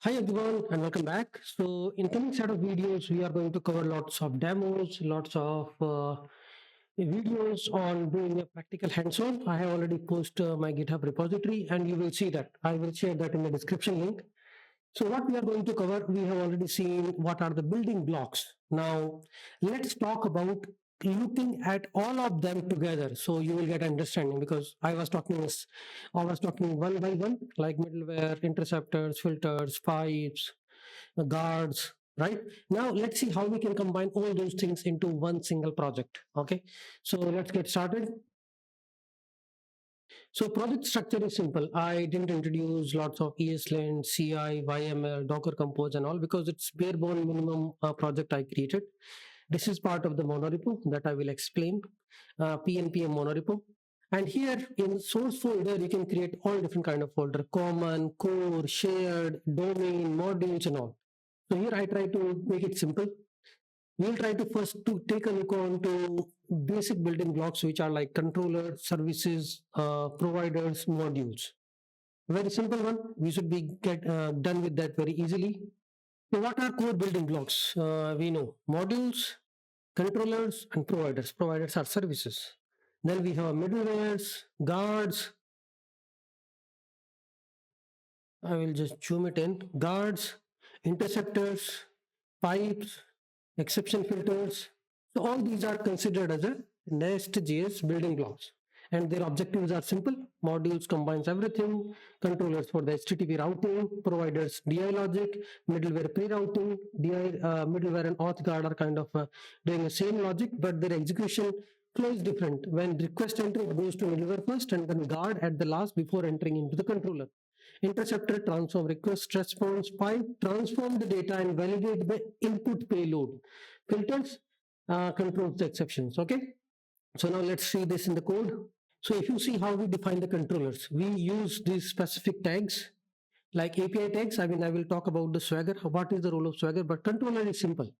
Hi everyone and welcome back. So in coming set of videos, we are going to cover lots of demos, lots of videos on doing a practical hands-on. I have already posted my GitHub repository and you will see that. I will share that in the description link. So what we are going to cover, we have already seen what are the building blocks. Now let's talk about looking at all of them together so you will get understanding, because I was talking one by one, like middleware, interceptors, filters, pipes, guards, right? Now let's see how we can combine all those things into one single project. Okay, so let's get started. So project structure is simple. I didn't introduce lots of ESLint, CI, YML, Docker Compose and all, because it's bare bone minimum project I created. This is part of the Monorepo that I will explain, PNPM Monorepo. And here in source folder, you can create all different kind of folder, common, core, shared, domain, modules and all. So here I try to make it simple. We'll try to first to take a look on to basic building blocks, which are like controller, services, providers, modules. Very simple one. We should be done with that very easily. So what are core building blocks? We know modules, controllers, and providers. Providers are services. Then we have middlewares, guards. I will just zoom it in. Guards, interceptors, pipes, exception filters. So all these are considered as a NestJS building blocks. And their objectives are simple. Modules combines everything. Controllers for the HTTP routing. Providers DI logic. Middleware pre-routing. DI middleware and auth guard are kind of doing the same logic, but their execution flow is different. When request entry, it goes to middleware first and then guard at the last before entering into the controller. Interceptor transform request response. Pipe transform the data and validate the input payload. Filters controls the exceptions. Okay, so now let's see this in the code. So if you see how we define the controllers, we use these specific tags like API tags. I will talk about the Swagger, what is the role of Swagger, but controller is simple.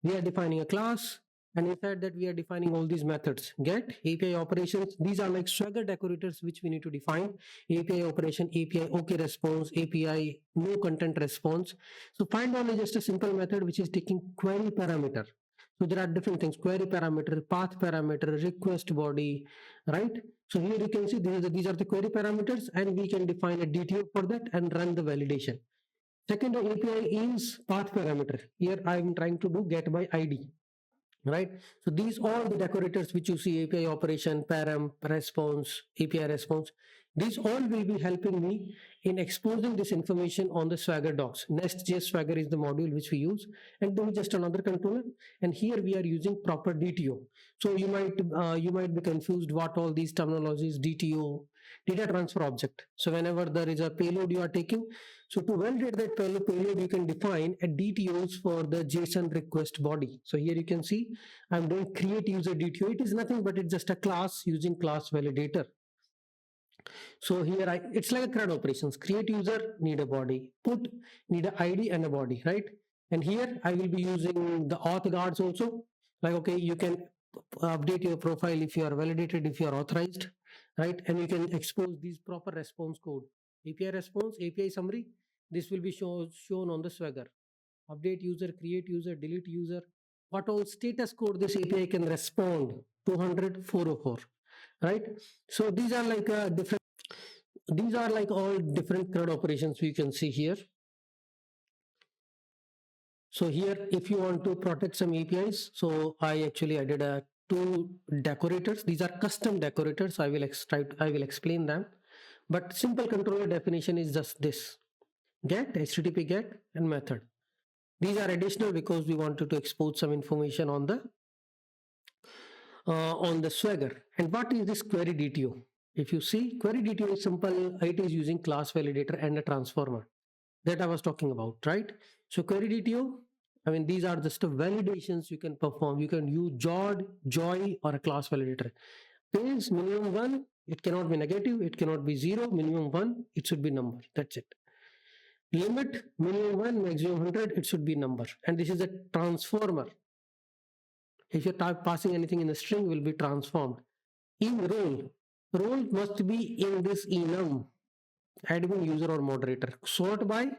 We are defining a class, and inside that we are defining all these methods: get, API operations. These are like Swagger decorators which we need to define. API operation, API OK response, API no content response. So find on is just a simple method which is taking query parameter. So there are different things: query parameter, path parameter, request body, right? So here you can see these are the query parameters, and we can define a DTO for that and run the validation. Second API is path parameter. Here I am trying to do get by ID, right? So these all the decorators which you see, API operation, param, response, API response, these all will be helping me in exposing this information on the Swagger docs. NestJS Swagger is the module which we use, and then just another controller. And here we are using proper DTO. So you might be confused what all these terminologies: DTO, data transfer object. So whenever there is a payload you are taking, so to validate that payload, you can define a DTOs for the JSON request body. So here you can see I'm doing create user DTO. It is nothing but it's just a class using class validator. So here it's like a CRUD operations. Create user, need a body. Put, need a ID and a body, right? And here I will be using the auth guards also. Like, okay, you can update your profile if you are validated, if you are authorized, right? And you can expose these proper response code. API response, API summary. This will be shown on the Swagger. Update user, create user, delete user. What all status code this API can respond? 200, 404, right? So these are like different. These are like all different CRUD operations you can see here. So here, if you want to protect some APIs, so I actually added two decorators. These are custom decorators. I will explain them. But simple controller definition is just this: get, HTTP get, and method. These are additional because we wanted to export some information on the Swagger. And what is this query DTO? If you see, query DTO is simple. It is using class validator and a transformer that I was talking about, right? So query DTO, I mean, these are just the validations you can perform. You can use joy, or a class validator. Page minimum 1, it cannot be negative, it cannot be 0, minimum 1, it should be number. That's it. Limit minimum 1, maximum 100, it should be number. And this is a transformer. If you're passing anything in the string, will be transformed. In role must be in this enum, admin, user, or moderator. Sort by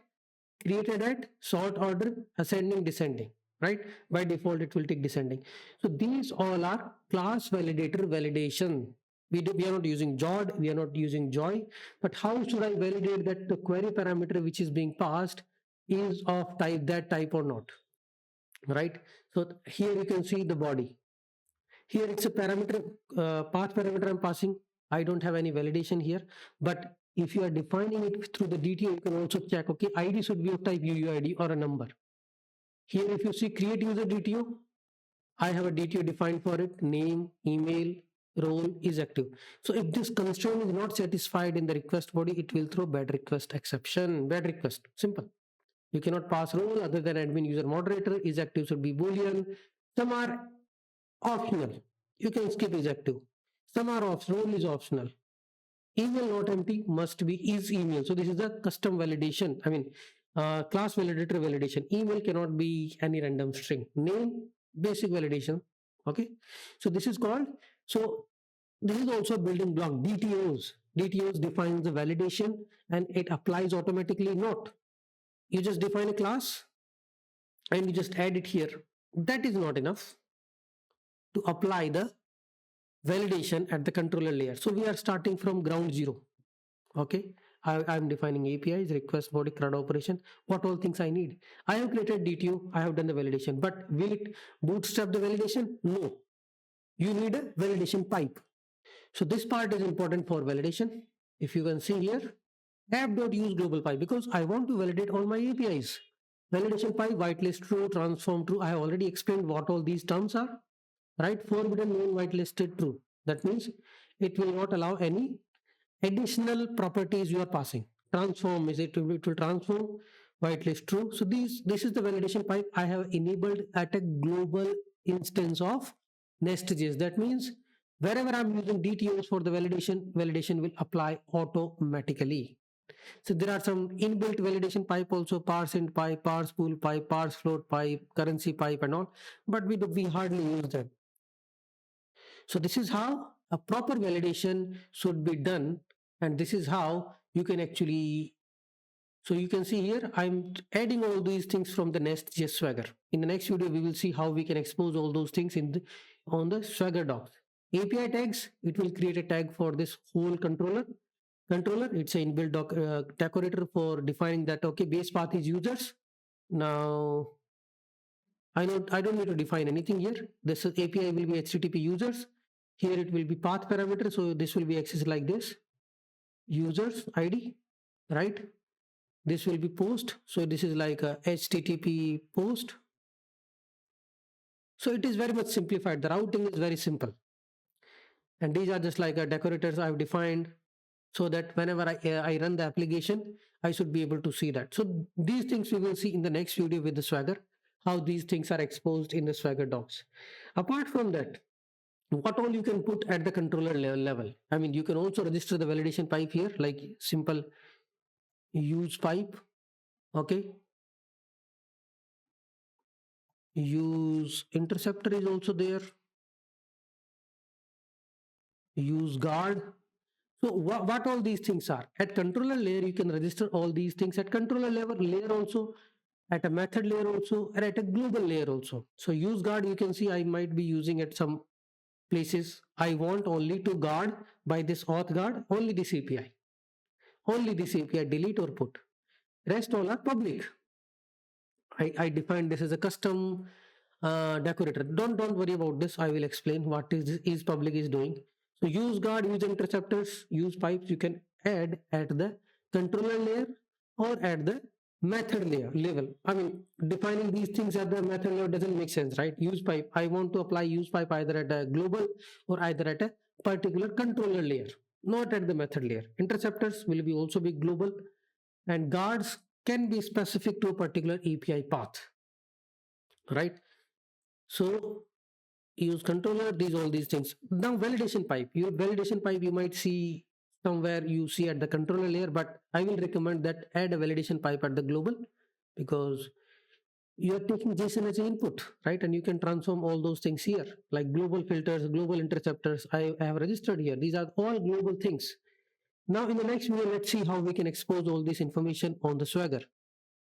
created at sort order, ascending, descending, right? By default, it will take descending. So these all are class validator validation. We are not using JOD, we are not using joy, but how should I validate that the query parameter which is being passed is of that type or not, right? So here you can see the body. Here it's a parameter, path parameter I'm passing. I don't have any validation here, but if you are defining it through the DTO, you can also check, okay, ID should be of type UUID or a number. Here, if you see create user DTO, I have a DTO defined for it, name, email, role is active. So if this constraint is not satisfied in the request body, it will throw bad request exception, bad request, simple. You cannot pass role other than admin user moderator, is active should be Boolean. Some are optional. You can skip is active. Some are off, role is optional. Email not empty must be is email. So this is the custom validation. I mean, class validator validation. Email cannot be any random string. Name, basic validation. Okay. So this is called, so this is also a building block, DTOs. DTOs defines the validation and it applies automatically. Not. You just define a class and you just add it here. That is not enough to apply the validation at the controller layer. So we are starting from ground zero. Okay. I'm defining APIs, request body, CRUD operation, what all things I need. I have created DTO, I have done the validation, but will it bootstrap the validation? No. You need a validation pipe. So this part is important for validation. If you can see here, app.use global pipe, because I want to validate all my APIs. Validation pipe, whitelist true, transform true. I have already explained what all these terms are, right? Forbidden non whitelisted true. That means it will not allow any additional properties you are passing. Transform is it will transform, whitelist true. So this is the validation pipe I have enabled at a global instance of NestJS. That means wherever I'm using DTOs for the validation will apply automatically. So there are some inbuilt validation pipe also, parse int pipe, parse pool pipe, parse float pipe, currency pipe and all, but we hardly use them. So this is how a proper validation should be done, and this is how you can actually, so you can see here I'm adding all these things from the NestJS Swagger. In the next video we will see how we can expose all those things on the Swagger docs. API tags, it will create a tag for this whole controller. It's an inbuilt decorator for defining that, okay, base path is users. Now I don't need to define anything here. This API will be HTTP users. Here it will be path parameter. So this will be accessed like this. Users ID, right? This will be post. So this is like a HTTP post. So it is very much simplified. The routing is very simple. And these are just like a decorators I've defined so that whenever I run the application, I should be able to see that. So these things we will see in the next video with the Swagger, how these things are exposed in the Swagger docs. Apart from that, what all you can put at the controller level. I mean, you can also register the validation pipe here, like simple use pipe. Okay. Use interceptor is also there. Use guard. So what all these things are? At controller layer, you can register all these things at controller level layer also, at a method layer also, and at a global layer also. So use guard, you can see I might be using at some places. I want only to guard by this auth guard, only this API. Only this API delete or put. Rest all are public. I defined this as a custom decorator. Don't worry about this. I will explain what is public is doing. So use guard, use interceptors, use pipes. You can add at the controller layer or at the method layer level. I mean, defining these things at the method layer doesn't make sense, right? Use pipe. I want to apply use pipe either at a global or either at a particular controller layer, not at the method layer. Interceptors will be also be global, and guards can be specific to a particular API path, right? So use controller, all these things. Now validation pipe. Your validation pipe you might see somewhere you see at the controller layer, but I will recommend that add a validation pipe at the global, because you are taking JSON as an input, right? And you can transform all those things here, like global filters, global interceptors. I have registered here. These are all global things. Now in the next video, let's see how we can expose all this information on the Swagger.